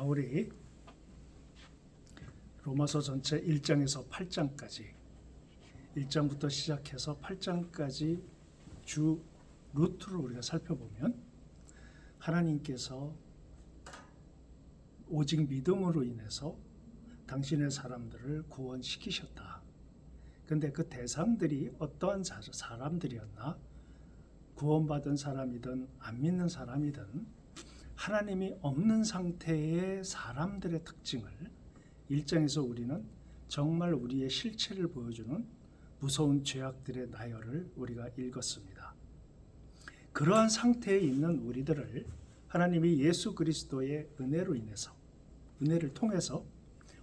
바울이 로마서 전체 1장에서 8장까지 1장부터 시작해서 8장까지 주 루트를 우리가 살펴보면 하나님께서 오직 믿음으로 인해서 당신의 사람들을 구원시키셨다. 그런데 그 대상들이 어떠한 사람들이었나? 구원받은 사람이든 안 믿는 사람이든 하나님이 없는 상태의 사람들의 특징을 1장에서 우리는 정말 우리의 실체를 보여주는 무서운 죄악들의 나열을 우리가 읽었습니다. 그러한 상태에 있는 우리들을 하나님이 예수 그리스도의 은혜로 인해서, 은혜를 통해서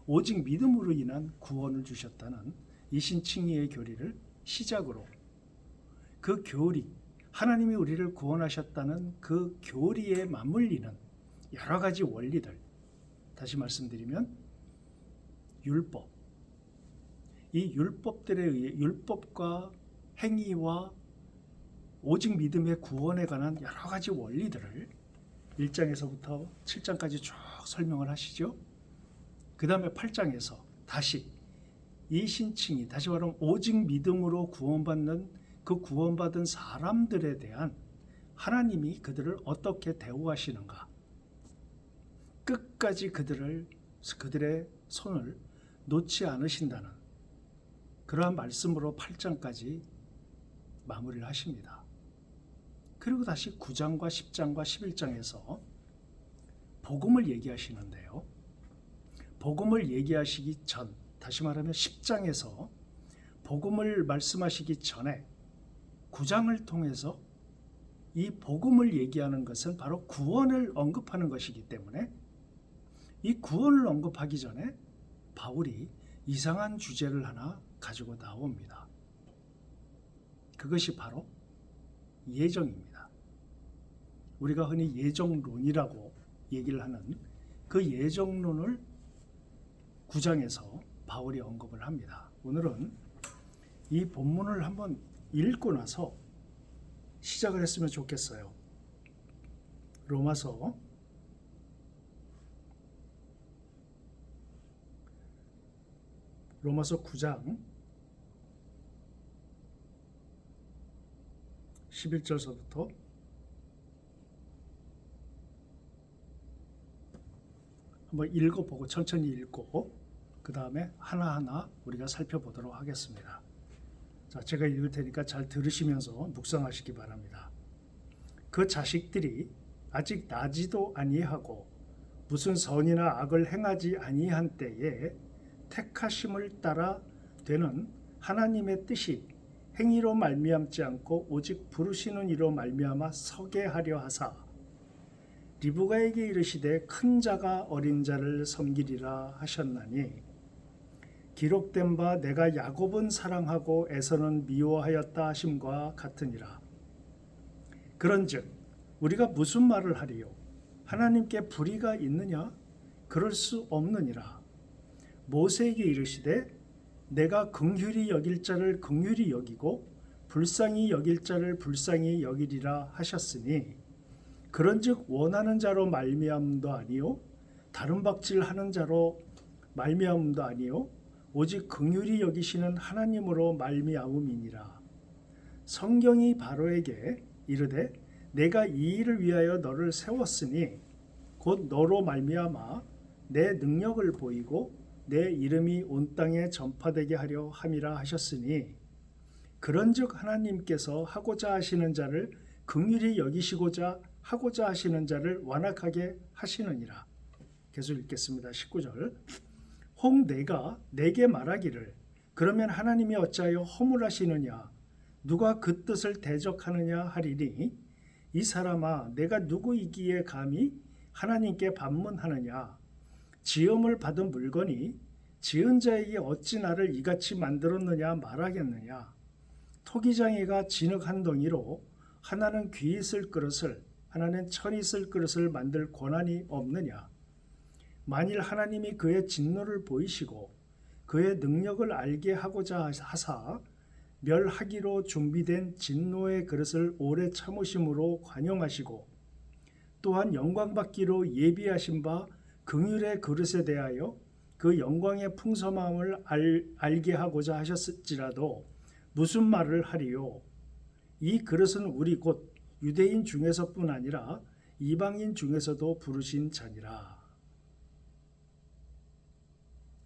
오직 믿음으로 인한 구원을 주셨다는 이신칭의의 교리를 시작으로, 그 교리, 하나님이 우리를 구원하셨다는 그 교리에 맞물리는 여러 가지 원리들, 다시 말씀드리면 율법, 이 율법들에 의해 율법과 행위와 오직 믿음의 구원에 관한 여러 가지 원리들을 1장에서부터 7장까지 쭉 설명을 하시죠. 그 다음에 8장에서 다시 이 신칭이, 다시 말하면 오직 믿음으로 구원받는 그 구원받은 사람들에 대한 하나님이 그들을 어떻게 대우하시는가, 끝까지 그들의 손을 놓지 않으신다는 그러한 말씀으로 8장까지 마무리를 하십니다. 그리고 다시 9장과 10장과 11장에서 복음을 얘기하시는데요. 복음을 얘기하시기 전, 다시 말하면 10장에서 복음을 말씀하시기 전에 9장을 통해서 이 복음을 얘기하는 것은 바로 구원을 언급하는 것이기 때문에 이 구원을 언급하기 전에 바울이 이상한 주제를 하나 가지고 나옵니다. 그것이 바로 예정입니다. 우리가 흔히 예정론이라고 얘기를 하는 그 예정론을 9장에서 바울이 언급을 합니다. 오늘은 이 본문을 한번 읽고 나서 시작을 했으면 좋겠어요. 로마서 9장 11절서부터 한번 읽어보고 천천히 읽고 그 다음에 하나하나 우리가 살펴보도록 하겠습니다. 자, 제가 읽을 테니까 잘 들으시면서 묵상하시기 바랍니다. 그 자식들이 아직 나지도 아니하고 무슨 선이나 악을 행하지 아니한 때에 택하심을 따라 되는 하나님의 뜻이 행위로 말미암지 않고 오직 부르시는 이로 말미암아 서게 하려 하사 리브가에게 이르시되 큰 자가 어린 자를 섬기리라 하셨나니 기록된 바 내가 야곱은 사랑하고 에서는 미워하였다 하심과 같으니라. 그런즉 우리가 무슨 말을 하리요? 하나님께 불의가 있느냐? 그럴 수 없느니라. 모세에게 이르시되 내가 긍휼히 여길 자를 긍휼히 여기고 불쌍히 여길 자를 불쌍히 여기리라 하셨으니 그런즉 원하는 자로 말미암음도 아니요 다른 박질하는 자로 말미암음도 아니요 오직 긍휼히 여기시는 하나님으로 말미암음이니라. 성경이 바로에게 이르되 내가 이 일을 위하여 너를 세웠으니 곧 너로 말미암아 내 능력을 보이고 내 이름이 온 땅에 전파되게 하려 함이라 하셨으니 그런즉 하나님께서 하고자 하시는 자를 긍휼히 여기시고자 하고자 하시는 자를 완악하게 하시느니라. 계속 읽겠습니다. 19절. 혹 내가 내게 말하기를 그러면 하나님이 어찌하여 허물하시느냐 누가 그 뜻을 대적하느냐 하리니 이 사람아 내가 누구이기에 감히 하나님께 반문하느냐 지음을 받은 물건이 지은 자에게 어찌 나를 이같이 만들었느냐 말하겠느냐 토기장이가 진흙 한 덩이로 하나는 귀 있을 그릇을 하나는 천 있을 그릇을 만들 권한이 없느냐 만일 하나님이 그의 진노를 보이시고 그의 능력을 알게 하고자 하사 멸하기로 준비된 진노의 그릇을 오래 참으심으로 관용하시고 또한 영광받기로 예비하신 바 긍휼의 그릇에 대하여 그 영광의 풍성함을 알게 하고자 하셨을지라도 무슨 말을 하리요? 이 그릇은 우리 곧 유대인 중에서뿐 아니라 이방인 중에서도 부르신 자니라.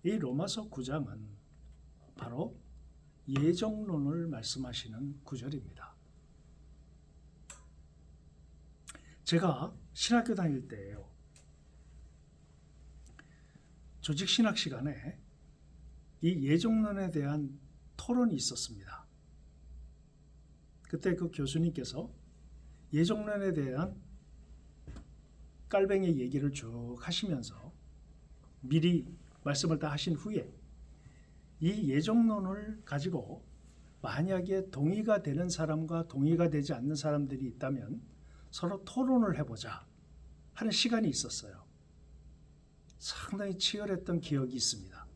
이 로마서 9장은 바로 예정론을 말씀하시는 구절입니다. 제가 신학교 다닐 때예요. 조직신학 시간에 이 예정론에 대한 토론이 있었습니다. 그때 그 교수님께서 예정론에 대한 깔뱅이 얘기를 쭉 하시면서 미리 말씀을 다 하신 후에 이 예정론을 가지고 만약에 동의가 되는 사람과 동의가 되지 않는 사람들이 있다면 서로 토론을 해보자 하는 시간이 있었어요. 상당히 치열했던 기억이 있습니다.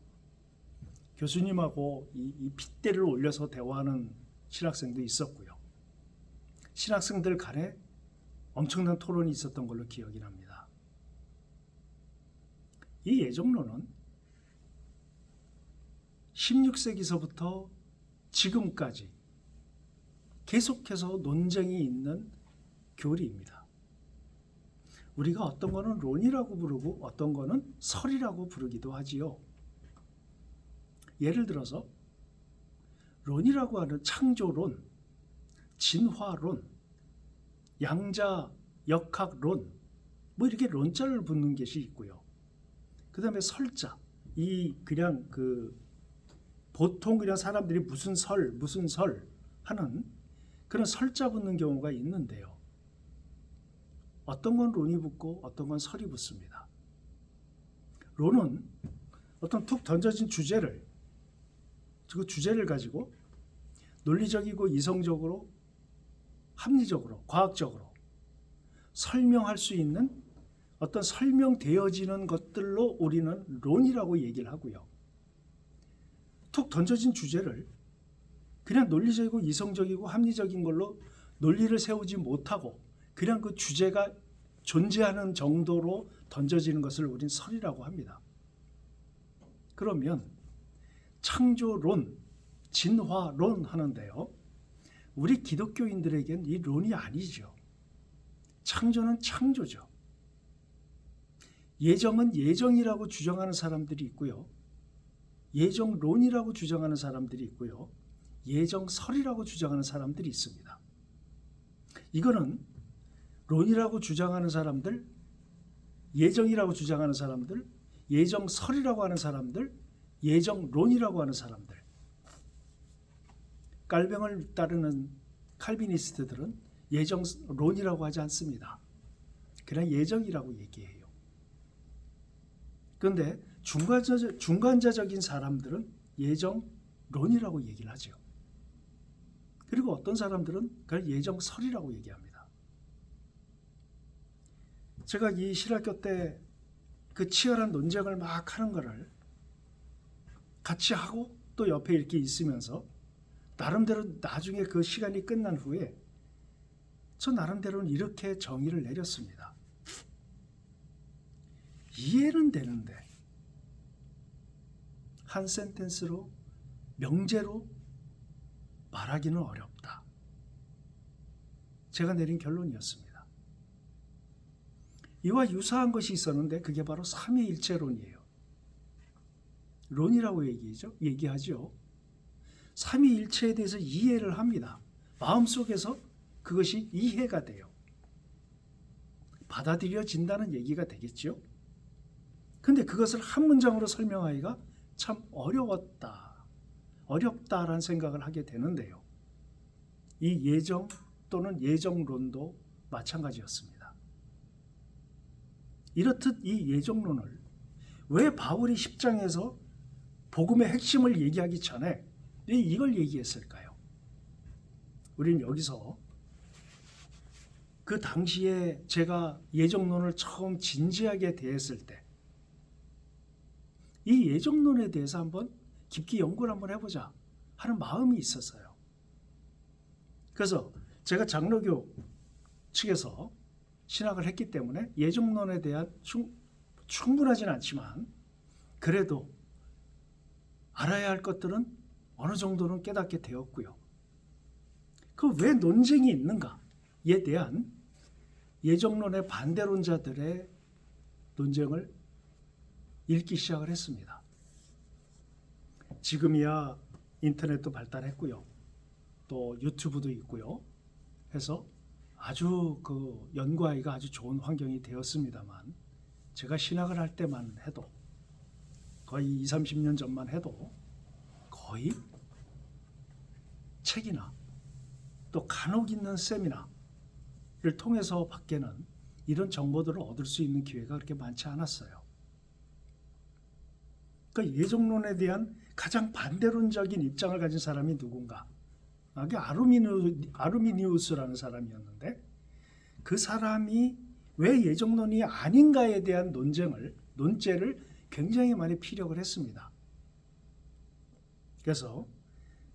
교수님하고 이 핏대를 올려서 대화하는 신학생도 있었고요. 신학생들 간에 엄청난 토론이 있었던 걸로 기억이 납니다. 이 예정론은 16세기서부터 지금까지 계속해서 논쟁이 있는 교리입니다. 우리가 어떤 거는 론이라고 부르고 어떤 거는 설이라고 부르기도 하지요. 예를 들어서 론이라고 하는 창조론, 진화론, 양자 역학론 뭐 이렇게 론자를 붙는 것이 있고요. 그 다음에 설자, 이 그냥 보통 그냥 사람들이 무슨 설 하는 그런 설자 붙는 경우가 있는데요. 어떤 건 론이 붙고 어떤 건 설이 붙습니다. 론은 어떤 툭 던져진 주제를 가지고 논리적이고 이성적으로 합리적으로 과학적으로 설명할 수 있는 어떤 설명되어지는 것들로 우리는 론이라고 얘기를 하고요. 툭 던져진 주제를 그냥 논리적이고 이성적이고 합리적인 걸로 논리를 세우지 못하고 그냥 그 주제가 존재하는 정도로 던져지는 것을 우린 설이라고 합니다. 그러면 창조론, 진화론 하는데요. 우리 기독교인들에겐 이 론이 아니죠. 창조는 창조죠. 예정은 예정이라고 주장하는 사람들이 있고요. 예정론이라고 주장하는 사람들이 있고요. 예정설이라고 주장하는 사람들이 있습니다. 이거는 론이라고 주장하는 사람들, 예정이라고 주장하는 사람들, 예정설이라고 하는 사람들, 예정론이라고 하는 사람들. 깔뱅을 따르는 칼비니스트들은 예정론이라고 하지 않습니다. 그냥 예정이라고 얘기해요. 그런데 중간자적인 사람들은 예정론이라고 얘기를 하죠. 그리고 어떤 사람들은 그걸 예정설이라고 얘기합니다. 제가 이 신학교 때 그 치열한 논쟁을 막 하는 거를 같이 하고 또 옆에 이렇게 있으면서 나름대로 나중에 그 시간이 끝난 후에 저 나름대로는 이렇게 정의를 내렸습니다. 이해는 되는데 한 센텐스로 명제로 말하기는 어렵다. 제가 내린 결론이었습니다. 이와 유사한 것이 있었는데 그게 바로 삼위일체론이에요. 론이라고 얘기하죠. 삼위일체에 대해서 이해를 합니다. 마음속에서 그것이 이해가 돼요. 받아들여진다는 얘기가 되겠죠. 근데 그것을 한 문장으로 설명하기가 참 어렵다라는 생각을 하게 되는데요. 이 예정 또는 예정론도 마찬가지였습니다. 이렇듯 이 예정론을 왜 바울이 10장에서 복음의 핵심을 얘기하기 전에 왜 이걸 얘기했을까요? 우리는 여기서 그 당시에 제가 예정론을 처음 진지하게 대했을 때 이 예정론에 대해서 한번 깊게 연구를 한번 해보자 하는 마음이 있었어요. 그래서 제가 장로교 측에서 신학을 했기 때문에 예정론에 대한 충분하진 않지만 그래도 알아야 할 것들은 어느 정도는 깨닫게 되었고요. 그 왜 논쟁이 있는가에 대한 예정론의 반대론자들의 논쟁을 읽기 시작을 했습니다. 지금이야 인터넷도 발달했고요. 또 유튜브도 있고요. 해서 아주 그 연구하기가 아주 좋은 환경이 되었습니다만 제가 신학을 할 때만 해도 거의 20, 30년 전만 해도 거의 책이나 또 간혹 있는 세미나를 통해서 밖에는 이런 정보들을 얻을 수 있는 기회가 그렇게 많지 않았어요. 그러니까 예정론에 대한 가장 반대론적인 입장을 가진 사람이 누군가? 그게 아르미니우스라는 사람이었는데 그 사람이 왜 예정론이 아닌가에 대한 논제를 굉장히 많이 피력을 했습니다. 그래서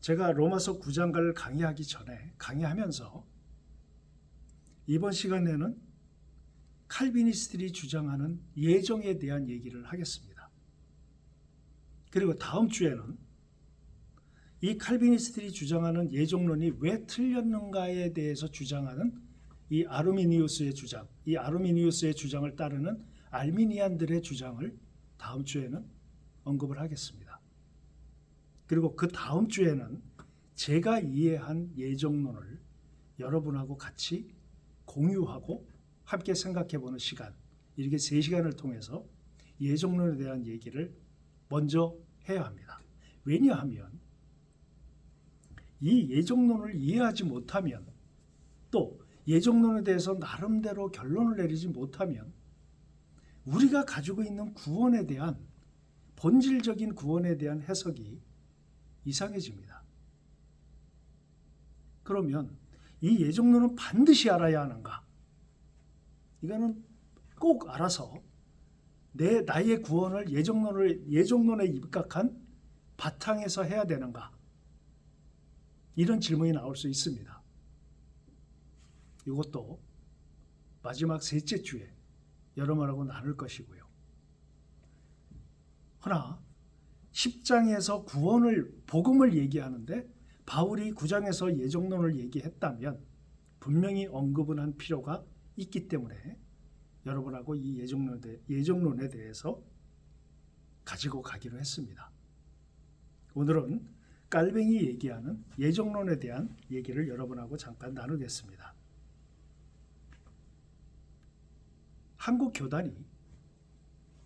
제가 로마서 9장을 강의하기 전에 강의하면서 이번 시간에는 칼비니스트들이 주장하는 예정에 대한 얘기를 하겠습니다. 그리고 다음 주에는 이 칼비니스트들이 주장하는 예정론이 왜 틀렸는가에 대해서 주장하는 이 아르미니우스의 주장을 따르는 알미니안들의 주장을 다음 주에는 언급을 하겠습니다. 그리고 그 다음 주에는 제가 이해한 예정론을 여러분하고 같이 공유하고 함께 생각해보는 시간, 이렇게 3시간을 통해서 예정론에 대한 얘기를 먼저 해야 합니다. 왜냐하면 이 예정론을 이해하지 못하면 또 예정론에 대해서 나름대로 결론을 내리지 못하면 우리가 가지고 있는 구원에 대한 본질적인 구원에 대한 해석이 이상해집니다. 그러면 이 예정론은 반드시 알아야 하는가? 이거는 꼭 알아서 나의 구원을 예정론에 입각한 바탕에서 해야 되는가? 이런 질문이 나올 수 있습니다. 이것도 마지막 3째 주에 여러분하고 나눌 것이고요. 허나 10장에서 복음을 얘기하는데 바울이 9장에서 예정론을 얘기했다면 분명히 언급은 한 필요가 있기 때문에 여러분하고 이 예정론에 대해서 가지고 가기로 했습니다. 오늘은 깔뱅이 얘기하는 예정론에 대한 얘기를 여러분하고 잠깐 나누겠습니다. 한국 교단이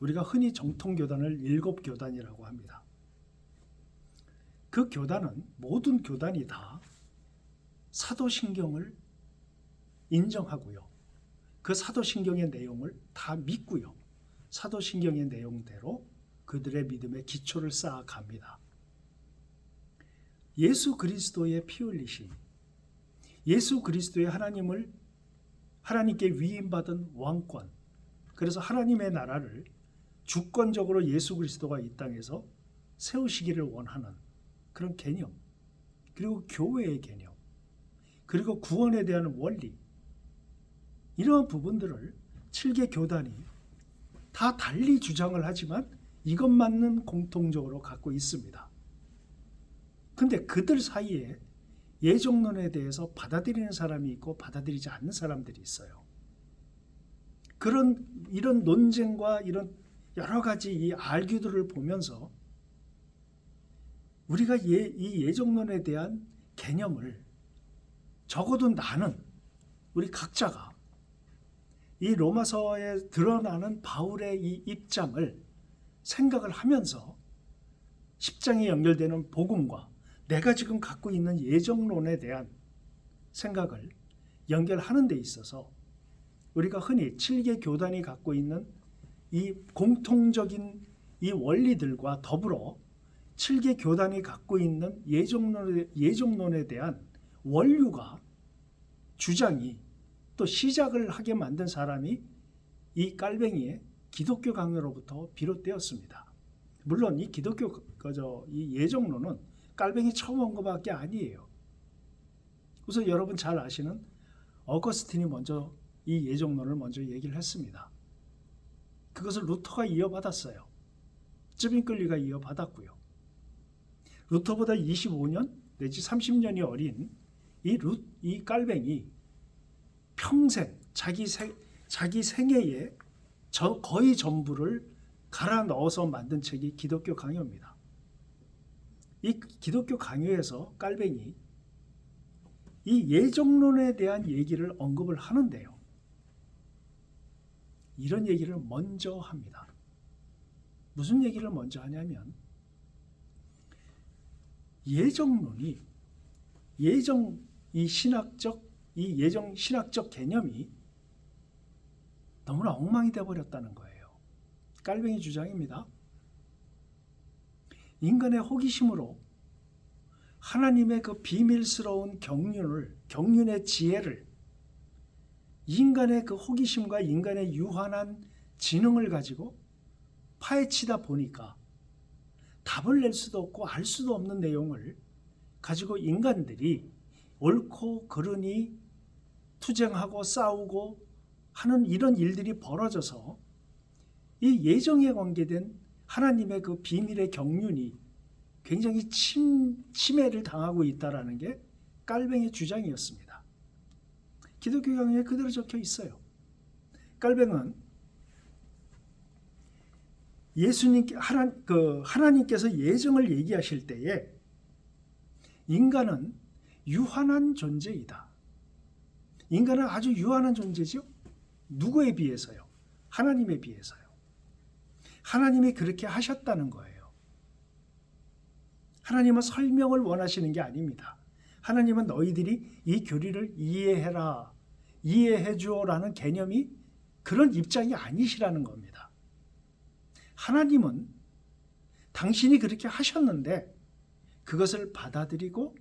우리가 흔히 정통교단을 7교단이라고 합니다. 그 교단은 모든 교단이 다 사도신경을 인정하고요. 그 사도신경의 내용을 다 믿고요. 사도신경의 내용대로 그들의 믿음의 기초를 쌓아갑니다. 예수 그리스도의 피 흘리심, 예수 그리스도의 하나님께 위임받은 왕권, 그래서 하나님의 나라를 주권적으로 예수 그리스도가 이 땅에서 세우시기를 원하는 그런 개념, 그리고 교회의 개념, 그리고 구원에 대한 원리, 이러한 부분들을 7개 교단이 다 달리 주장을 하지만 이것만은 공통적으로 갖고 있습니다. 근데 그들 사이에 예정론에 대해서 받아들이는 사람이 있고 받아들이지 않는 사람들이 있어요. 이런 논쟁과 이런 여러 가지 이 알규들을 보면서 우리가 이 예정론에 대한 개념을 적어도 나는 우리 각자가 이 로마서에 드러나는 바울의 이 입장을 생각을 하면서 10장에 연결되는 복음과 내가 지금 갖고 있는 예정론에 대한 생각을 연결하는 데 있어서 우리가 흔히 7개 교단이 갖고 있는 이 공통적인 이 원리들과 더불어 7개 교단이 갖고 있는 예정론에 대한 원류가 주장이 또 시작을 하게 만든 사람이 이 깔뱅이의 기독교 강요로부터 비롯되었습니다. 물론 이 이 예정론은 깔뱅이 처음 온 것밖에 아니에요. 우선 여러분 잘 아시는 어거스틴이 먼저 이 예정론을 먼저 얘기를 했습니다. 그것을 루터가 이어받았어요. 쯔빙클리가 이어받았고요. 루터보다 25년 내지 30년이 어린 이 깔뱅이 평생 자기 생애에 거의 전부를 갈아 넣어서 만든 책이 기독교 강요입니다. 이 기독교 강요에서 깔뱅이 이 예정론에 대한 얘기를 언급을 하는데요. 이런 얘기를 먼저 합니다. 무슨 얘기를 먼저 하냐면 예정론이 예정 신학적 개념이 너무나 엉망이 되어버렸다는 거예요. 깔뱅이 주장입니다. 인간의 호기심으로 하나님의 그 비밀스러운 경륜의 지혜를 인간의 그 호기심과 인간의 유한한 지능을 가지고 파헤치다 보니까 답을 낼 수도 없고 알 수도 없는 내용을 가지고 인간들이 옳고 그르니 투쟁하고 싸우고 하는 이런 일들이 벌어져서 이 예정에 관계된 하나님의 그 비밀의 경륜이 굉장히 침해를 당하고 있다는 게 깔뱅이의 주장이었습니다. 기독교 강요에 그대로 적혀 있어요. 깔뱅은 하나님께서 예정을 얘기하실 때에 인간은 유한한 존재이다. 인간은 아주 유한한 존재죠. 누구에 비해서요? 하나님에 비해서요. 하나님이 그렇게 하셨다는 거예요. 하나님은 설명을 원하시는 게 아닙니다. 하나님은 너희들이 이 교리를 이해해라, 이해해 주어라는 개념이 그런 입장이 아니시라는 겁니다. 하나님은 당신이 그렇게 하셨는데 그것을 받아들이고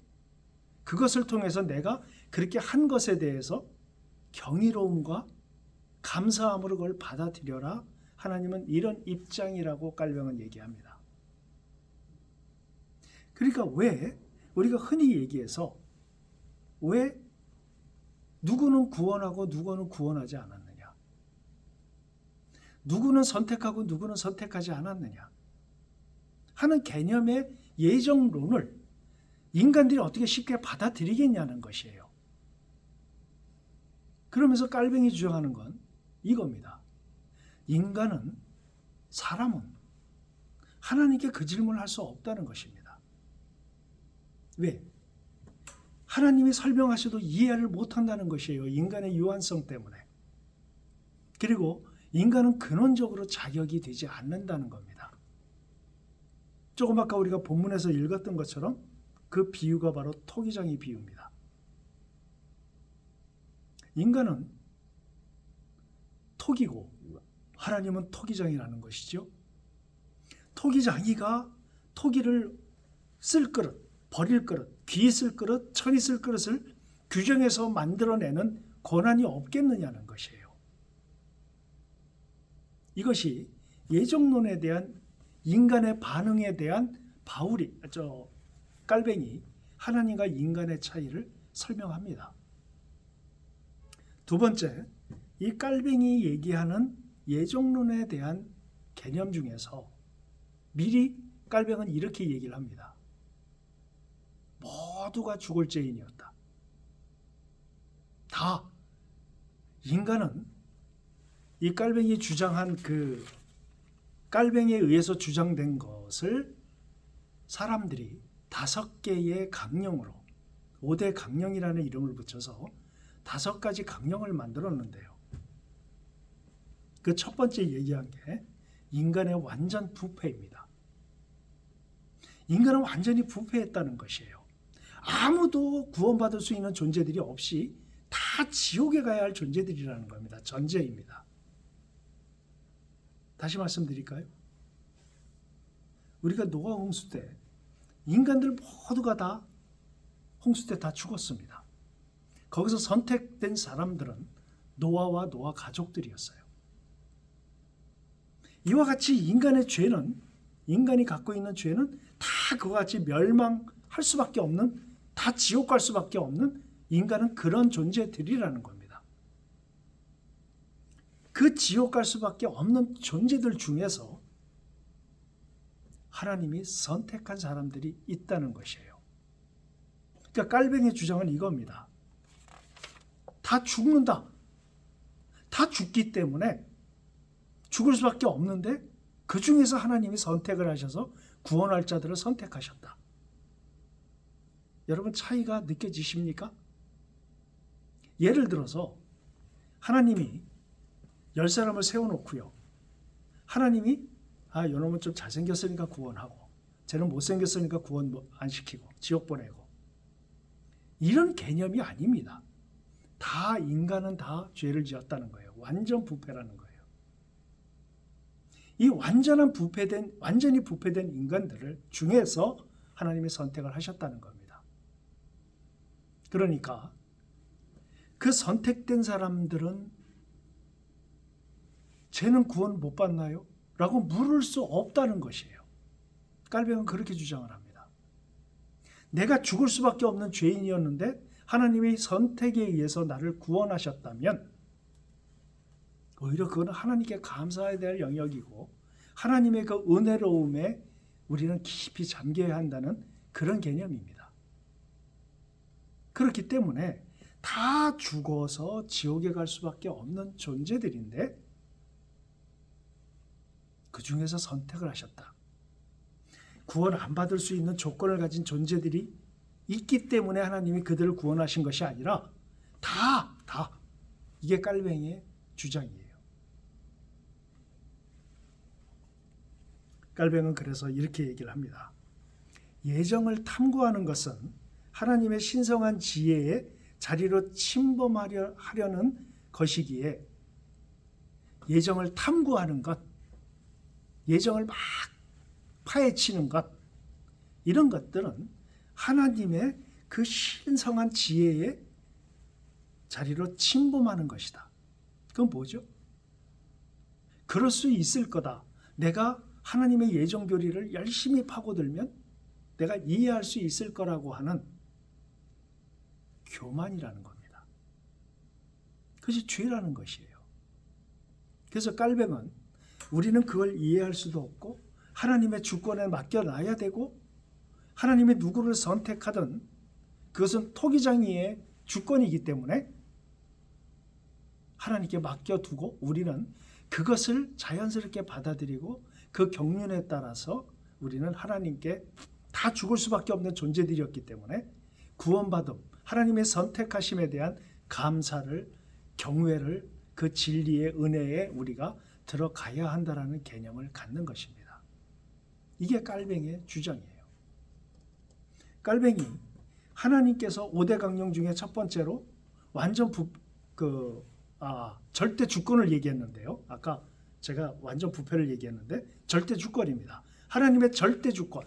그것을 통해서 내가 그렇게 한 것에 대해서 경이로움과 감사함으로 그걸 받아들여라. 하나님은 이런 입장이라고 깔뱅은 얘기합니다. 그러니까 왜 우리가 흔히 얘기해서 왜 누구는 구원하고 누구는 구원하지 않았느냐? 누구는 선택하고 누구는 선택하지 않았느냐? 하는 개념의 예정론을 인간들이 어떻게 쉽게 받아들이겠냐는 것이에요. 그러면서 깔뱅이 주장하는 건 이겁니다. 사람은 하나님께 그 질문을 할 수 없다는 것입니다. 왜? 하나님이 설명하셔도 이해를 못한다는 것이에요. 인간의 유한성 때문에. 그리고 인간은 근원적으로 자격이 되지 않는다는 겁니다. 조금 아까 우리가 본문에서 읽었던 것처럼 그 비유가 바로 토기장의 비유입니다. 인간은 토기고 하나님은 토기장이라는 것이죠. 토기장이가 토기를 쓸 그릇, 버릴 그릇, 귀 쓸 그릇, 천이 쓸 그릇을 규정해서 만들어내는 권한이 없겠느냐는 것이에요. 이것이 예정론에 대한 인간의 반응에 대한 깔뱅이 하나님과 인간의 차이를 설명합니다. 두 번째, 이 깔뱅이 얘기하는 예정론에 대한 개념 중에서 미리 깔뱅은 이렇게 얘기를 합니다. 모두가 죽을 죄인이었다. 다 인간은 이 깔뱅이 주장한 그 깔뱅이에 의해서 주장된 것을 사람들이 5개의 강령으로 5대 강령이라는 이름을 붙여서 5가지 강령을 만들었는데요. 그 첫 번째 얘기한 게 인간의 완전 부패입니다. 인간은 완전히 부패했다는 것이에요. 아무도 구원받을 수 있는 존재들이 없이 다 지옥에 가야 할 존재들이라는 겁니다. 전제입니다. 다시 말씀드릴까요? 우리가 노아 홍수 때 인간들 모두가 다 홍수 때 다 죽었습니다. 거기서 선택된 사람들은 노아와 노아 가족들이었어요. 이와 같이 인간이 갖고 있는 죄는 다 그와 같이 멸망할 수밖에 없는, 다 지옥 갈 수밖에 없는 인간은 그런 존재들이라는 겁니다. 그 지옥 갈 수밖에 없는 존재들 중에서 하나님이 선택한 사람들이 있다는 것이에요. 그러니까 깔뱅이의 주장은 이겁니다. 다 죽는다. 다 죽기 때문에 죽을 수밖에 없는데 그 중에서 하나님이 선택을 하셔서 구원할 자들을 선택하셨다. 여러분 차이가 느껴지십니까? 예를 들어서 하나님이 10사람을 세워놓고요. 하나님이 요놈은 좀 잘생겼으니까 구원하고 쟤는 못생겼으니까 구원 안 시키고 지옥 보내고 이런 개념이 아닙니다. 다 인간은 다 죄를 지었다는 거예요. 완전 부패라는 거예요. 이 완전히 부패된 인간들을 중에서 하나님이 선택을 하셨다는 겁니다. 그러니까 그 선택된 사람들은 쟤는 구원 못 받나요? 라고 물을 수 없다는 것이에요. 깔뱅이는 그렇게 주장을 합니다. 내가 죽을 수밖에 없는 죄인이었는데 하나님의 선택에 의해서 나를 구원하셨다면 오히려 그건 하나님께 감사해야 될 영역이고 하나님의 그 은혜로움에 우리는 깊이 잠겨야 한다는 그런 개념입니다. 그렇기 때문에 다 죽어서 지옥에 갈 수밖에 없는 존재들인데 그 중에서 선택을 하셨다. 구원 안 받을 수 있는 조건을 가진 존재들이 있기 때문에 하나님이 그들을 구원하신 것이 아니라 다 이게 깔뱅이의 주장이에요. 깔뱅이는 그래서 이렇게 얘기를 합니다. 예정을 탐구하는 것은 하나님의 신성한 지혜의 자리로 침범하려는 것이기에 예정을 탐구하는 것, 예정을 막 파헤치는 것, 이런 것들은 하나님의 그 신성한 지혜의 자리로 침범하는 것이다. 그건 뭐죠? 그럴 수 있을 거다. 내가 하나님의 예정 교리를 열심히 파고들면 내가 이해할 수 있을 거라고 하는 교만이라는 겁니다. 그것이 죄라는 것이에요. 그래서 깔뱅은 우리는 그걸 이해할 수도 없고 하나님의 주권에 맡겨놔야 되고 하나님이 누구를 선택하든 그것은 토기장이의 주권이기 때문에 하나님께 맡겨두고 우리는 그것을 자연스럽게 받아들이고 그 경륜에 따라서 우리는 하나님께 다 죽을 수밖에 없는 존재들이었기 때문에 구원받음, 하나님의 선택하심에 대한 감사를, 경외를 그 진리의 은혜에 우리가 들어가야 한다라는 개념을 갖는 것입니다. 이게 깔뱅이의 주장이에요. 깔뱅이, 하나님께서 5대 강령 중에 첫 번째로 완전 절대 주권을 얘기했는데요. 아까 제가 완전 부패를 얘기했는데 절대 주권입니다. 하나님의 절대 주권.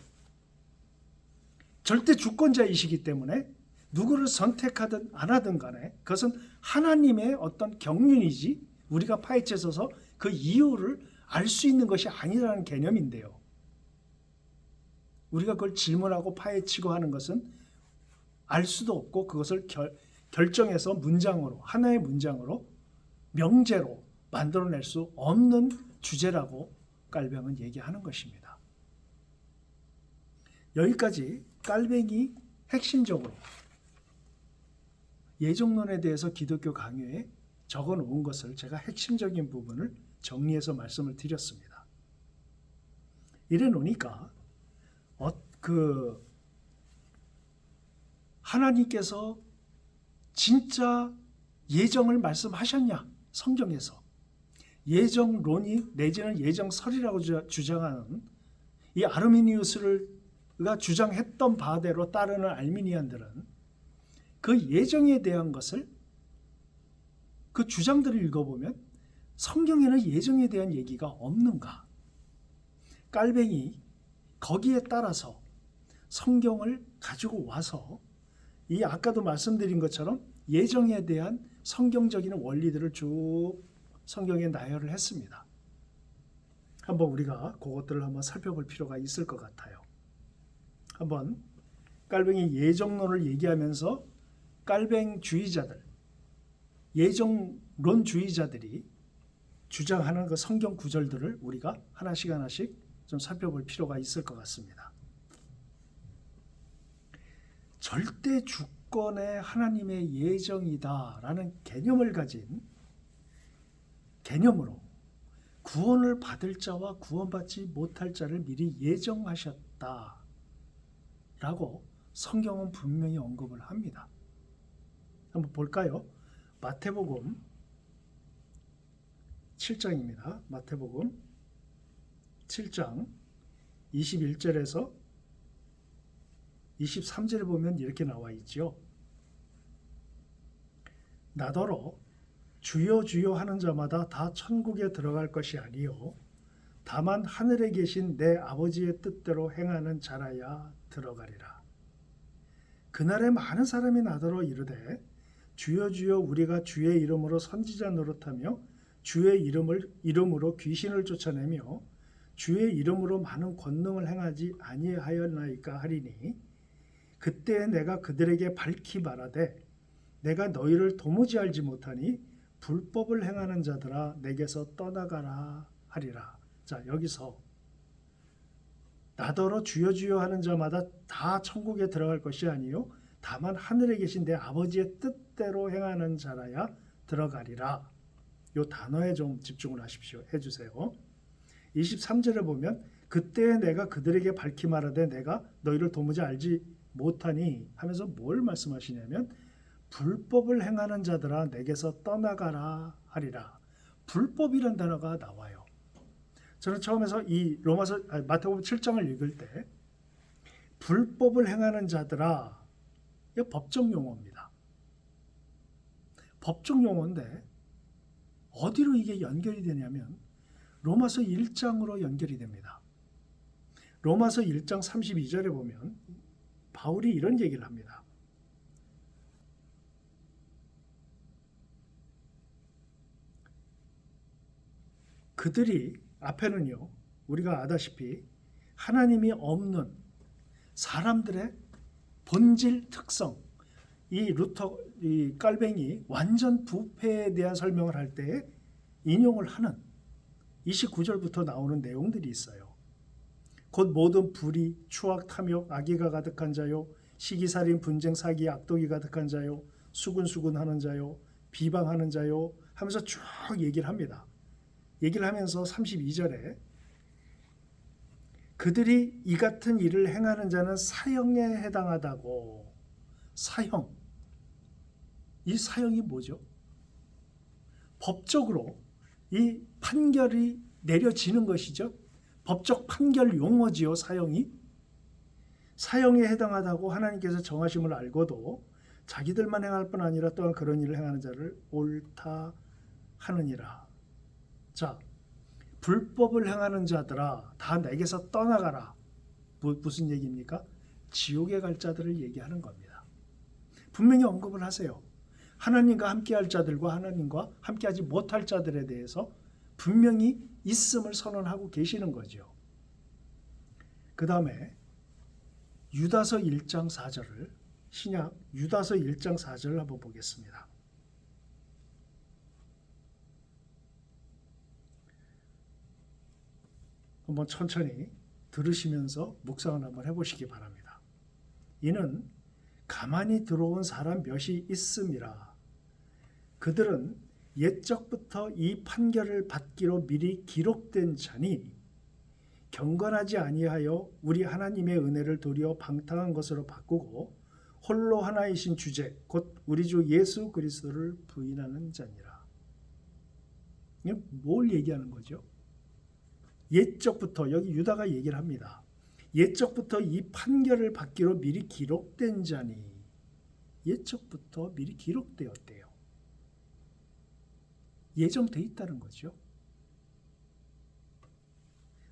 절대 주권자이시기 때문에 누구를 선택하든 안 하든 간에 그것은 하나님의 어떤 경륜이지 우리가 파헤쳐서 그 이유를 알 수 있는 것이 아니라는 개념인데요. 우리가 그걸 질문하고 파헤치고 하는 것은 알 수도 없고 그것을 결정해서 문장으로, 하나의 문장으로, 명제로 만들어낼 수 없는 주제라고 깔뱅은 얘기하는 것입니다. 여기까지 깔뱅이 핵심적으로 예정론에 대해서 기독교 강요에 적어놓은 것을 제가 핵심적인 부분을 정리해서 말씀을 드렸습니다. 이래 놓으니까 하나님께서 진짜 예정을 말씀하셨냐? 성경에서 예정론이 내지는 예정설이라고 주장하는 이 아르미니우스가 주장했던 바대로 따르는 알미니안들은 그 예정에 대한 것을 그 주장들을 읽어보면 성경에는 예정에 대한 얘기가 없는가? 깔뱅이 거기에 따라서 성경을 가지고 와서 이 아까도 말씀드린 것처럼 예정에 대한 성경적인 원리들을 쭉 성경에 나열을 했습니다. 한번 우리가 그것들을 한번 살펴볼 필요가 있을 것 같아요. 한번 깔뱅이 예정론을 얘기하면서 깔뱅주의자들, 예정론주의자들이 주장하는 그 성경 구절들을 우리가 하나씩 하나씩 좀 살펴볼 필요가 있을 것 같습니다. 절대 주권의 하나님의 예정이다라는 개념을 가진 개념으로 구원을 받을 자와 구원받지 못할 자를 미리 예정하셨다라고 성경은 분명히 언급을 합니다. 한번 볼까요? 마태복음 7장입니다. 마태복음 7장 21절에서 23절에 보면 이렇게 나와 있죠. 나더러 주여 주여 하는 자마다 다 천국에 들어갈 것이 아니요 다만 하늘에 계신 내 아버지의 뜻대로 행하는 자라야 들어가리라. 그날에 많은 사람이 나더러 이르되 주여 주여 우리가 주의 이름으로 선지자 노릇하며 주의 이름으로 귀신을 쫓아내며 주의 이름으로 많은 권능을 행하지 아니하였나이까 하리니 그때 내가 그들에게 밝히 말하되 내가 너희를 도무지 알지 못하니 불법을 행하는 자들아 내게서 떠나가라 하리라. 자, 여기서 나더러 주여 주여 하는 자마다 다 천국에 들어갈 것이 아니요 다만 하늘에 계신 내 아버지의 뜻대로 행하는 자라야 들어가리라. 이 단어에 좀 집중을 하십시오. 해주세요. 23절에 보면 그때 내가 그들에게 밝히 말하되 내가 너희를 도무지 알지 못하니 하면서 뭘 말씀하시냐면 불법을 행하는 자들아 내게서 떠나가라 하리라. 불법이라는 단어가 나와요. 저는 처음에서 이 마태복음 7장을 읽을 때 불법을 행하는 자들아, 이 법적 용어입니다. 법적 용어인데 어디로 이게 연결이 되냐면 로마서 1장으로 연결이 됩니다. 로마서 1장 32절에 보면 바울이 이런 얘기를 합니다. 그들이 앞에는요 우리가 아다시피 하나님이 없는 사람들의 본질 특성, 이 깔뱅이 완전 부패에 대한 설명을 할 때에 인용을 하는 29절부터 나오는 내용들이 있어요. 곧 모든 불의, 추악, 탐욕, 악의가 가득한 자요, 시기살인, 분쟁, 사기, 악독이 가득한 자요, 수군수군하는 자요, 비방하는 자요 하면서 쭉 얘기를 합니다. 얘기를 하면서 32절에 그들이 이 같은 일을 행하는 자는 사형에 해당하다고. 사형. 이 사형이 뭐죠? 법적으로 이 판결이 내려지는 것이죠. 법적 판결 용어지요. 사형이. 사형에 해당하다고 하나님께서 정하심을 알고도 자기들만 행할 뿐 아니라 또한 그런 일을 행하는 자를 옳다 하느니라. 자, 불법을 행하는 자들아 다 내게서 떠나가라. 무슨 얘기입니까? 지옥에 갈 자들을 얘기하는 겁니다. 분명히 언급을 하세요. 하나님과 함께할 자들과 하나님과 함께하지 못할 자들에 대해서 분명히 있음을 선언하고 계시는 거죠. 그 다음에 유다서 1장 4절을 신약 유다서 1장 4절을 한번 보겠습니다. 한번 천천히 들으시면서 묵상을 한번 해보시기 바랍니다. 이는 가만히 들어온 사람 몇이 있음이라. 그들은 옛적부터 이 판결을 받기로 미리 기록된 자니 경건하지 아니하여 우리 하나님의 은혜를 도리어 방탕한 것으로 바꾸고 홀로 하나이신 주제 곧 우리 주 예수 그리스도를 부인하는 자니라. 이게 뭘 얘기하는 거죠? 옛적부터 여기 유다가 얘기를 합니다. 옛적부터 이 판결을 받기로 미리 기록된 자니. 옛적부터 미리 기록되었대요. 예정돼 있다는 거죠.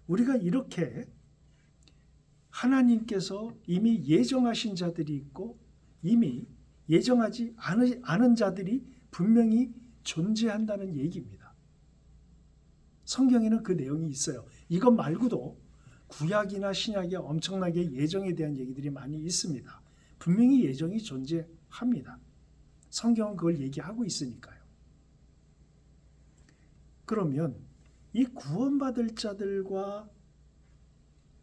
우리가 이렇게 하나님께서 이미 예정하신 자들이 있고 이미 예정하지 않은 자들이 분명히 존재한다는 얘기입니다. 성경에는 그 내용이 있어요. 이것 말고도 구약이나 신약에 엄청나게 예정에 대한 얘기들이 많이 있습니다. 분명히 예정이 존재합니다. 성경은 그걸 얘기하고 있으니까요. 그러면 이 구원받을 자들과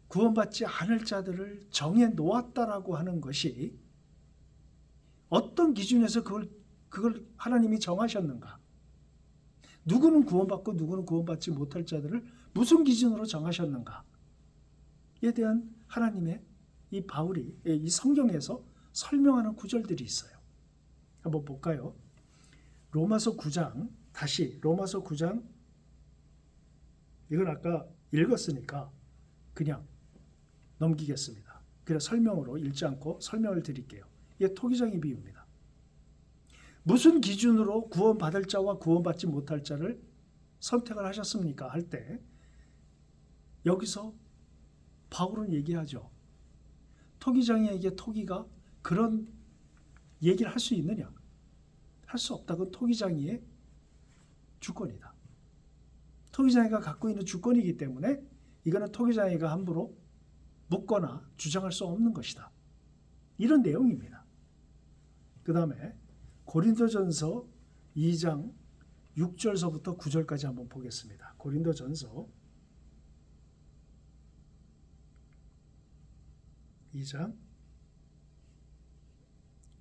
구원받지 않을 자들을 정해 놓았다라고 하는 것이 어떤 기준에서 그걸 하나님이 정하셨는가? 누구는 구원받고 누구는 구원받지 못할 자들을 무슨 기준으로 정하셨는가에 대한 하나님의 이 바울이 이 성경에서 설명하는 구절들이 있어요. 한번 볼까요? 로마서 9장, 다시 로마서 9장, 이건 아까 읽었으니까 그냥 넘기겠습니다. 그래서 설명으로 읽지 않고 설명을 드릴게요. 이게 토기장의 비유입니다. 무슨 기준으로 구원받을 자와 구원받지 못할 자를 선택을 하셨습니까? 할 때 여기서 바울은 얘기하죠. 토기장에게 토기가 그런 얘기를 할 수 있느냐? 할 수 없다. 그건 토기장이의 주권이다. 토기장이가 갖고 있는 주권이기 때문에 이거는 토기장이가 함부로 묻거나 주장할 수 없는 것이다. 이런 내용입니다. 그 다음에 고린도전서 2장 6절서부터 9절까지 한번 보겠습니다. 고린도전서 2장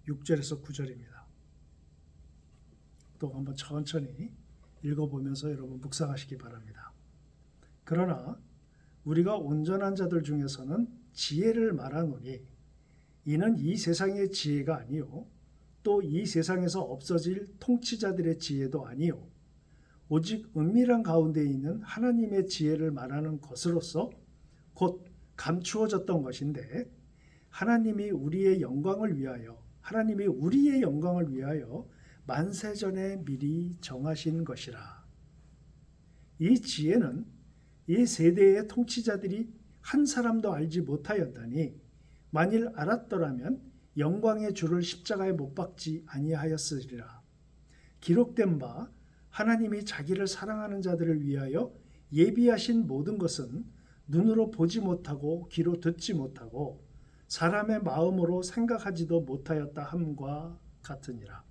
6절에서 9절입니다. 또 한번 천천히 읽어보면서 여러분 묵상하시기 바랍니다. 그러나 우리가 온전한 자들 중에서는 지혜를 말하노니 이는 이 세상의 지혜가 아니요 또 이 세상에서 없어질 통치자들의 지혜도 아니요 오직 은밀한 가운데 있는 하나님의 지혜를 말하는 것으로서 곧 감추어졌던 것인데 하나님이 우리의 영광을 위하여 만세전에 미리 정하신 것이라. 이 지혜는 이 세대의 통치자들이 한 사람도 알지 못하였다니 만일 알았더라면 영광의 주를 십자가에 못 박지 아니하였으리라. 기록된 바 하나님이 자기를 사랑하는 자들을 위하여 예비하신 모든 것은 눈으로 보지 못하고 귀로 듣지 못하고 사람의 마음으로 생각하지도 못하였다 함과 같으니라.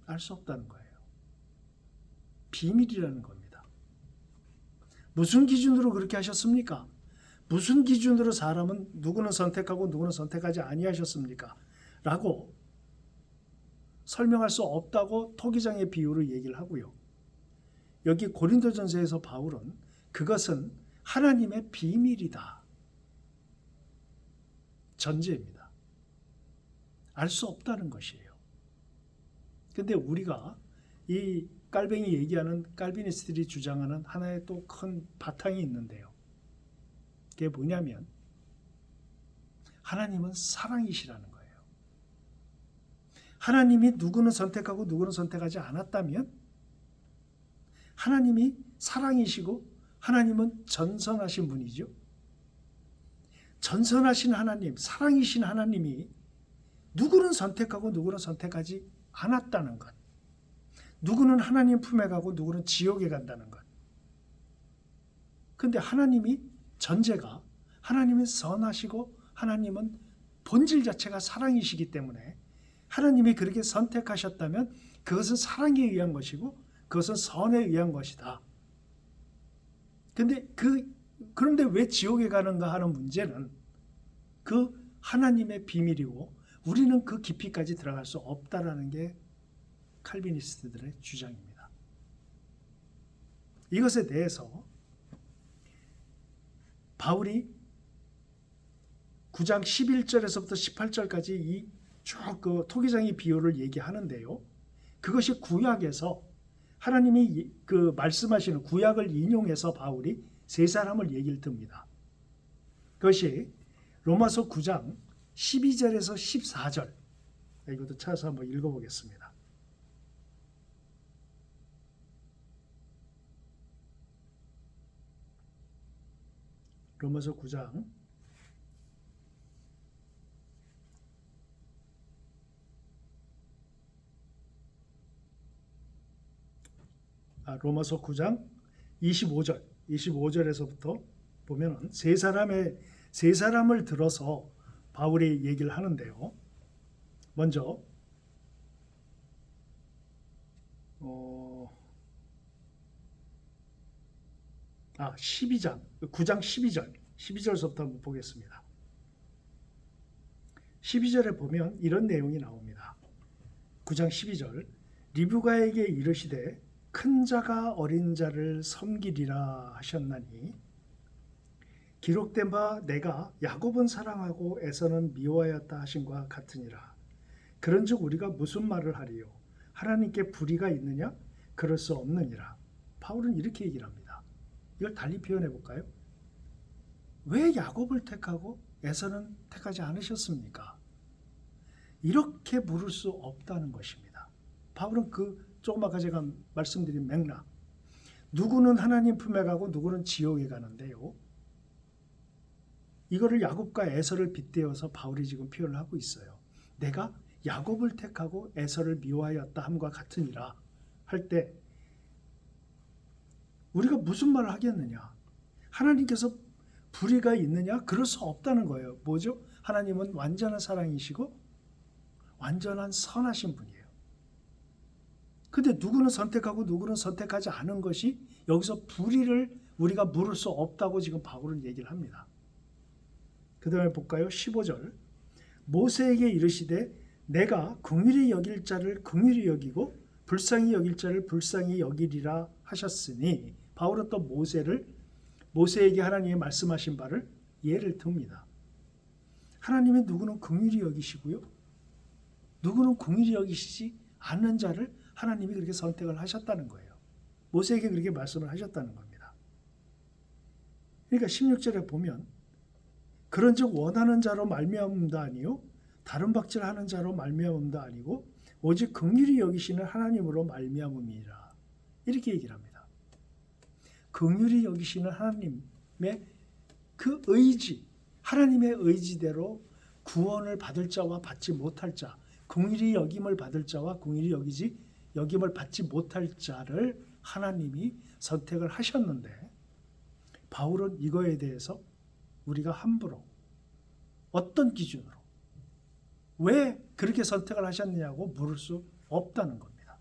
알 수 없다는 거예요. 비밀이라는 겁니다. 무슨 기준으로 그렇게 하셨습니까? 무슨 기준으로 사람은 누구는 선택하고 누구는 선택하지 아니하셨습니까? 라고 설명할 수 없다고 토기장의 비유를 얘기를 하고요. 여기 고린도전서에서 바울은 그것은 하나님의 비밀이다. 전제입니다. 알 수 없다는 것이에요. 근데 우리가 이 깔뱅이 얘기하는 칼비니스트들이 주장하는 하나의 또 큰 바탕이 있는데요. 그게 뭐냐면 하나님은 사랑이시라는 거예요. 하나님이 누구는 선택하고 누구는 선택하지 않았다면 하나님이 사랑이시고 하나님은 전선하신 분이죠. 전선하신 하나님, 사랑이신 하나님이 누구는 선택하고 누구는 선택하지 않았다는 것. 누구는 하나님 품에 가고 누구는 지옥에 간다는 것. 근데 하나님이 전제가 하나님은 선하시고 하나님은 본질 자체가 사랑이시기 때문에 하나님이 그렇게 선택하셨다면 그것은 사랑에 의한 것이고 그것은 선에 의한 것이다. 그런데 왜 지옥에 가는가 하는 문제는 그 하나님의 비밀이고 우리는 그 깊이까지 들어갈 수 없다라는 게 칼비니스트들의 주장입니다. 이것에 대해서 바울이 9장 11절에서부터 18절까지 이 쭉 그 토기장의 비유를 얘기하는데요. 그것이 구약에서 하나님이 그 말씀하시는 구약을 인용해서 바울이 세 사람을 얘기를 듭니다. 그것이 로마서 9장 12절에서 14절. 이것도 찾아서 한번 읽어보겠습니다. 로마서 9장 로마서 9장 25절에서부터 보면은 세 사람을 들어서 바울이 얘기를 하는데요. 먼저 9장 12절서부터 한번 보겠습니다. 12절에 보면 이런 내용이 나옵니다. 9장 12절 리브가에게 이르시되 큰 자가 어린 자를 섬기리라 하셨나니 기록된 바 내가 야곱은 사랑하고 에서는 미워하였다 하신과 같으니라. 그런즉 우리가 무슨 말을 하리요? 하나님께 불의가 있느냐? 그럴 수 없느니라. 바울은 이렇게 얘기를 합니다. 이걸 달리 표현해 볼까요? 왜 야곱을 택하고 에서는 택하지 않으셨습니까? 이렇게 물을 수 없다는 것입니다. 바울은 그 조금 아까 제가 말씀드린 맥락, 누구는 하나님 품에 가고 누구는 지옥에 가는데요. 이거를 야곱과 에서를 빗대어서 바울이 지금 표현을 하고 있어요. 내가 야곱을 택하고 에서를 미워하였다 함과 같으니라 할 때 우리가 무슨 말을 하겠느냐? 하나님께서 불의가 있느냐? 그럴 수 없다는 거예요. 뭐죠? 하나님은 완전한 사랑이시고 완전한 선하신 분이에요. 근데 누구는 선택하고 누구는 선택하지 않은 것이 여기서 불의를 우리가 물을 수 없다고 지금 바울은 얘기를 합니다. 그 다음에 볼까요? 15절 모세에게 이르시되 내가 긍휼히 여길 자를 긍휼히 여기고 불쌍히 여길 자를 불쌍히 여기리라 하셨으니 바울은 또 모세에게 하나님이 말씀하신 바를 예를 듭니다. 하나님이 누구는 긍휼히 여기시고요. 누구는 긍휼히 여기시지 않는 자를 하나님이 그렇게 선택을 하셨다는 거예요. 모세에게 그렇게 말씀을 하셨다는 겁니다. 그러니까 16절에 보면 그런즉 원하는 자로 말미암음도 아니요 다른 박질하는 자로 말미암음도 아니고 오직 긍휼히 여기시는 하나님으로 말미암음이라 이렇게 얘기를 합니다. 긍휼히 여기시는 하나님의 그 의지, 하나님의 의지대로 구원을 받을 자와 받지 못할 자, 긍휼히 여김을 받을 자와 긍휼히 여김을 받지 못할 자를 하나님이 선택을 하셨는데 바울은 이거에 대해서 우리가 함부로 어떤 기준으로 왜 그렇게 선택을 하셨느냐고 물을 수 없다는 겁니다.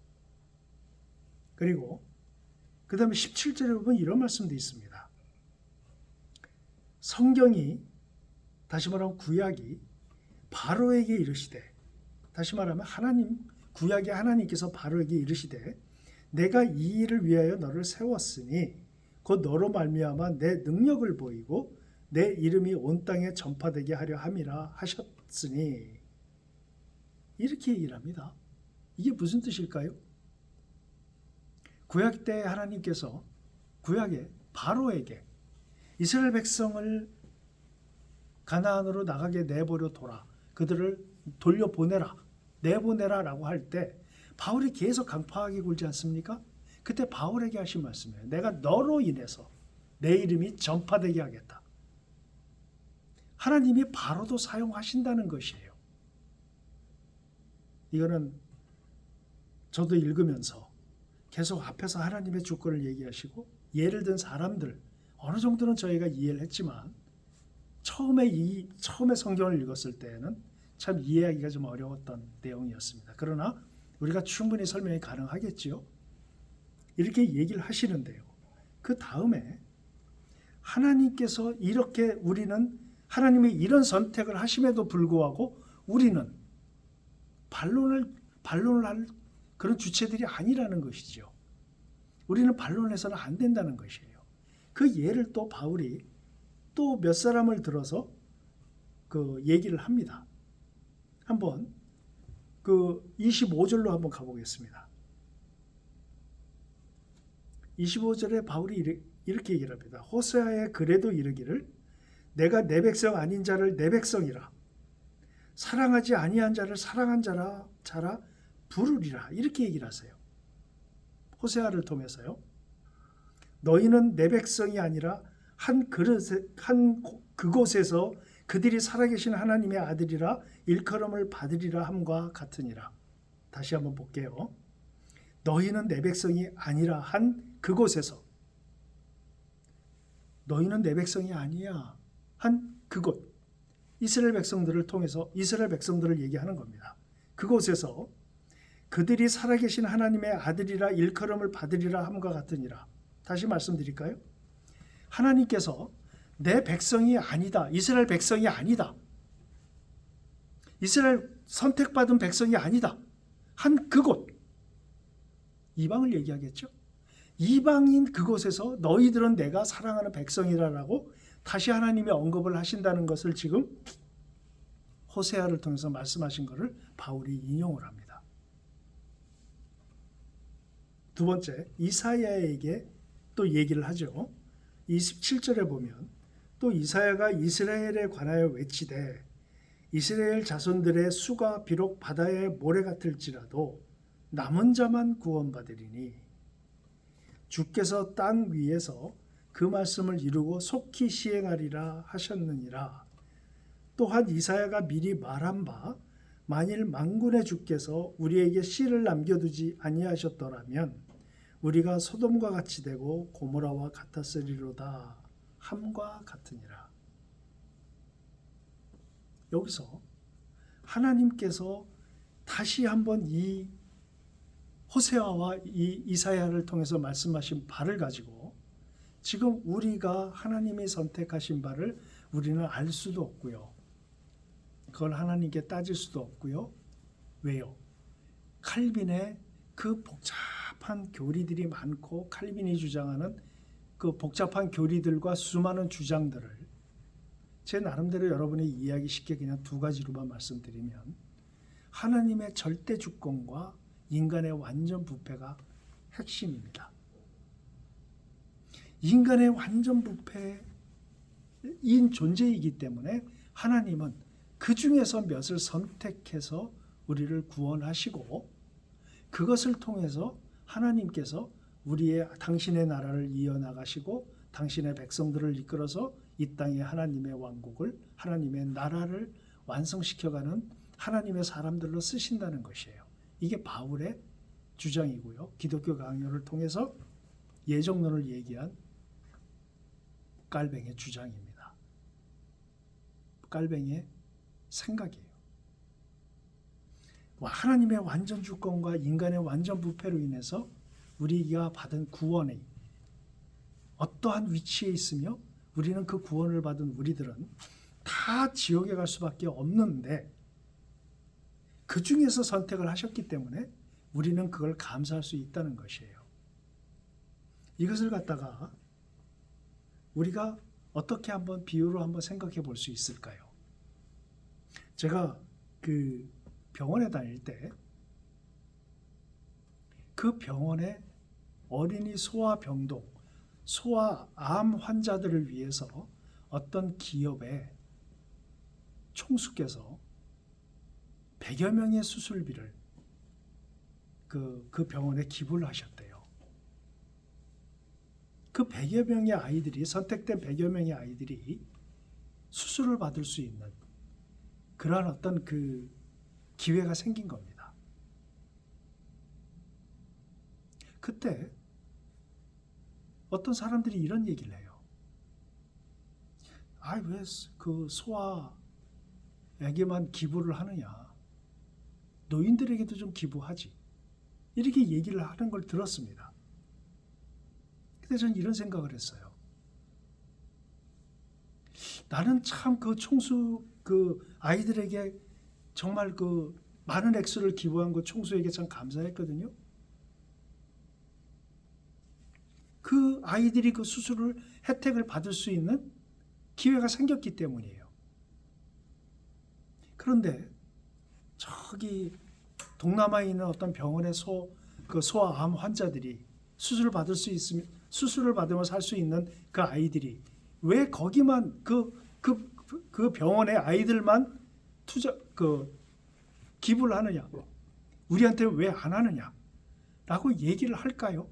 그리고 그 다음에 17절에 보면 이런 말씀도 있습니다. 성경이 다시 말하면 구약이 바로에게 이르시되 다시 말하면 구약의 하나님께서 바로에게 이르시되 내가 이 일을 위하여 너를 세웠으니 곧 너로 말미암아 내 능력을 보이고 내 이름이 온 땅에 전파되게 하려 함이라 하셨으니 이렇게 얘기를 합니다. 이게 무슨 뜻일까요? 구약 때 하나님께서 구약에 바로에게 이스라엘 백성을 가나안으로 나가게 내버려 둬라. 그들을 돌려보내라. 내보내라라고 할 때 바울이 계속 강팍하게 굴지 않습니까? 그때 바울에게 하신 말씀이에요. 내가 너로 인해서 내 이름이 전파되게 하겠다. 하나님이 바로도 사용하신다는 것이에요. 이거는 저도 읽으면서 계속 앞에서 하나님의 주권을 얘기하시고 예를 든 사람들 어느 정도는 저희가 이해를 했지만 처음에 성경을 읽었을 때는 참 이해하기가 좀 어려웠던 내용이었습니다. 그러나 우리가 충분히 설명이 가능하겠지요. 이렇게 얘기를 하시는데요. 그 다음에 하나님께서 이렇게 우리는 하나님이 이런 선택을 하심에도 불구하고 우리는 반론을 할 그런 주체들이 아니라는 것이죠. 우리는 반론해서는 안 된다는 것이에요. 그 예를 또 바울이 또 몇 사람을 들어서 그 얘기를 합니다. 한번 그 25절로 한번 가보겠습니다. 25절에 바울이 이렇게 얘기를 합니다. 호세아에 그래도 이르기를 내가 내 백성 아닌 자를 내 백성이라 사랑하지 아니한 자를 사랑한 자라 부르리라 이렇게 얘기를 하세요. 호세아를 통해서요. 너희는 내 백성이 아니라 한 그곳에서 그들이 살아계신 하나님의 아들이라 일컬음을 받으리라 함과 같으니라. 다시 한번 볼게요. 너희는 내 백성이 아니라 한 그곳에서 너희는 내 백성이 아니야 한 그곳 이스라엘 백성들을 통해서 이스라엘 백성들을 얘기하는 겁니다. 그곳에서 그들이 살아계신 하나님의 아들이라 일컬음을 받으리라 함과 같으니라. 다시 말씀드릴까요? 하나님께서 내 백성이 아니다. 이스라엘 백성이 아니다. 이스라엘 선택받은 백성이 아니다. 한 그곳. 이방을 얘기하겠죠. 이방인 그곳에서 너희들은 내가 사랑하는 백성이라라고 다시 하나님이 언급을 하신다는 것을 지금 호세아를 통해서 말씀하신 것을 바울이 인용을 합니다. 두 번째, 이사야에게 또 얘기를 하죠. 27절에 보면 또 이사야가 이스라엘에 관하여 외치되 이스라엘 자손들의 수가 비록 바다의 모래 같을지라도 남은 자만 구원받으리니 주께서 땅 위에서 그 말씀을 이루고 속히 시행하리라 하셨느니라. 또한 이사야가 미리 말한 바 만일 만군의 주께서 우리에게 씨를 남겨두지 아니하셨더라면 우리가 소돔과 같이 되고 고모라와 같았으리로다 함과 같으니라. 여기서 하나님께서 다시 한번 이 호세아와 이 이사야를 통해서 말씀하신 바를 가지고 지금 우리가 하나님이 선택하신 바를 우리는 알 수도 없고요. 그걸 하나님께 따질 수도 없고요. 왜요? 칼빈의 그 복잡한 교리들이 많고 칼빈이 주장하는 그 복잡한 교리들과 수많은 주장들을 제 나름대로 여러분이 이해하기 쉽게 그냥 두 가지로만 말씀드리면 하나님의 절대 주권과 인간의 완전 부패가 핵심입니다. 인간의 완전 부패인 존재이기 때문에 하나님은 그 중에서 몇을 선택해서 우리를 구원하시고 그것을 통해서 하나님께서 당신의 나라를 이어나가시고 당신의 백성들을 이끌어서 이 땅에 하나님의 왕국을 하나님의 나라를 완성시켜가는 하나님의 사람들로 쓰신다는 것이에요. 이게 바울의 주장이고요. 기독교 강요를 통해서 예정론을 얘기한 깔뱅의 주장입니다. 깔뱅의 생각이에요. 하나님의 완전 주권과 인간의 완전 부패로 인해서 우리가 받은 구원이 어떠한 위치에 있으며 우리는 그 구원을 받은 우리들은 다 지옥에 갈 수밖에 없는데 그 중에서 선택을 하셨기 때문에 우리는 그걸 감사할 수 있다는 것이에요. 이것을 갖다가 우리가 어떻게 한번 비유로 한번 생각해 볼 수 있을까요? 제가 그 병원에 다닐 때 그 병원에 어린이 소아병동, 소아암 환자들을 위해서 어떤 기업의 총수께서 100여 명의 수술비를 그 병원에 기부를 하셨대요. 그 100여 명의 아이들이, 선택된 100여 명의 아이들이 수술을 받을 수 있는 그러한 어떤 그 기회가 생긴 겁니다. 그때 어떤 사람들이 이런 얘기를 해요. 왜 그 소아에게만 기부를 하느냐. 노인들에게도 좀 기부하지. 이렇게 얘기를 하는 걸 들었습니다. 근데 저는 이런 생각을 했어요. 나는 참 그 총수 그 아이들에게 정말 그 많은 액수를 기부한 그 총수에게 참 감사했거든요. 그 아이들이 그 수술을 혜택을 받을 수 있는 기회가 생겼기 때문이에요. 그런데 저기 동남아에 있는 어떤 병원의 소아암 환자들이 수술을 받을 수 있으면 수술을 받으며 살 수 있는 그 아이들이 왜 거기만 그 병원의 아이들만 기부를 하느냐? 우리한테 왜 안 하느냐? 라고 얘기를 할까요?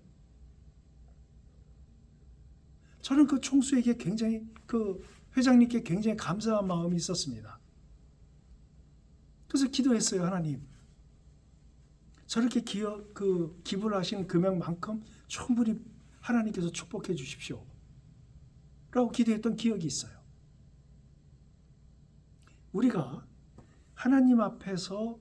저는 그 총수에게 굉장히 그 회장님께 굉장히 감사한 마음이 있었습니다. 그래서 기도했어요. 하나님, 저렇게 기부를 하신 금액만큼 충분히 하나님께서 축복해 주십시오. 라고 기도했던 기억이 있어요. 우리가 하나님 앞에서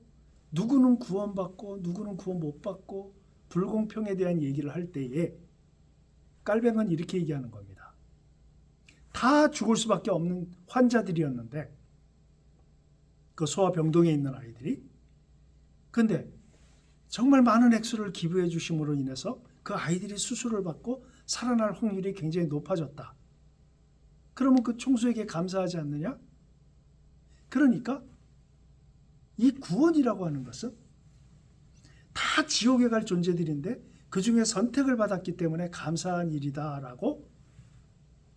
누구는 구원받고 누구는 구원 못 받고 불공평에 대한 얘기를 할 때에 깔뱅은 이렇게 얘기하는 겁니다. 다 죽을 수밖에 없는 환자들이었는데, 그 소아병동에 있는 아이들이. 근데 정말 많은 액수를 기부해 주심으로 인해서 그 아이들이 수술을 받고 살아날 확률이 굉장히 높아졌다. 그러면 그 총수에게 감사하지 않느냐? 그러니까 이 구원이라고 하는 것은 다 지옥에 갈 존재들인데 그 중에 선택을 받았기 때문에 감사한 일이다라고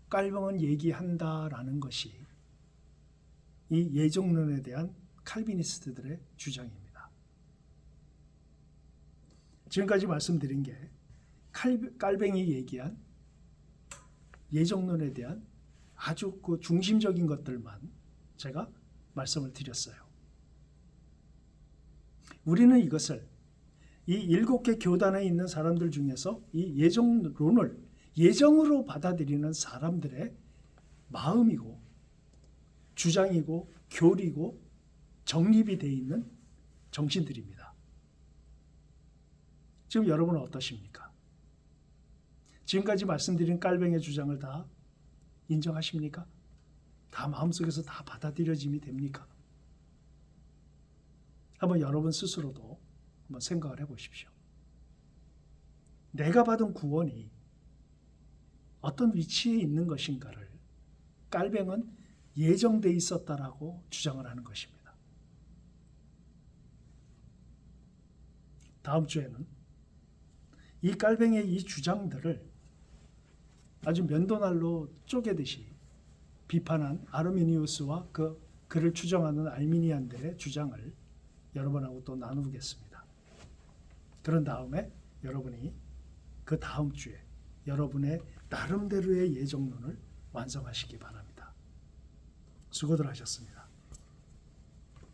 깔병은 얘기한다라는 것이 이 예정론에 대한 칼비니스트들의 주장입니다. 지금까지 말씀드린 게 깔뱅이 얘기한 예정론에 대한 아주 그 중심적인 것들만 제가 말씀을 드렸어요. 우리는 이것을 이 7개 교단에 있는 사람들 중에서 이 예정론을 예정으로 받아들이는 사람들의 마음이고 주장이고 교리고 정립이 되어 있는 정신들입니다. 지금 여러분은 어떠십니까? 지금까지 말씀드린 깔뱅의 주장을 다 인정하십니까? 다 마음속에서 다 받아들여짐이 됩니까? 한번 여러분 스스로도 한번 생각을 해보십시오. 내가 받은 구원이 어떤 위치에 있는 것인가를 깔뱅은 예정돼 있었다라고 주장을 하는 것입니다. 다음 주에는 이 깔뱅의 이 주장들을 아주 면도날로 쪼개듯이 비판한 아르미니우스와 그를 추정하는 알미니안들의 주장을 여러분하고 또 나누겠습니다. 그런 다음에 여러분이 그 다음 주에 여러분의 나름대로의 예정론을 완성하시기 바랍니다. 수고들 하셨습니다.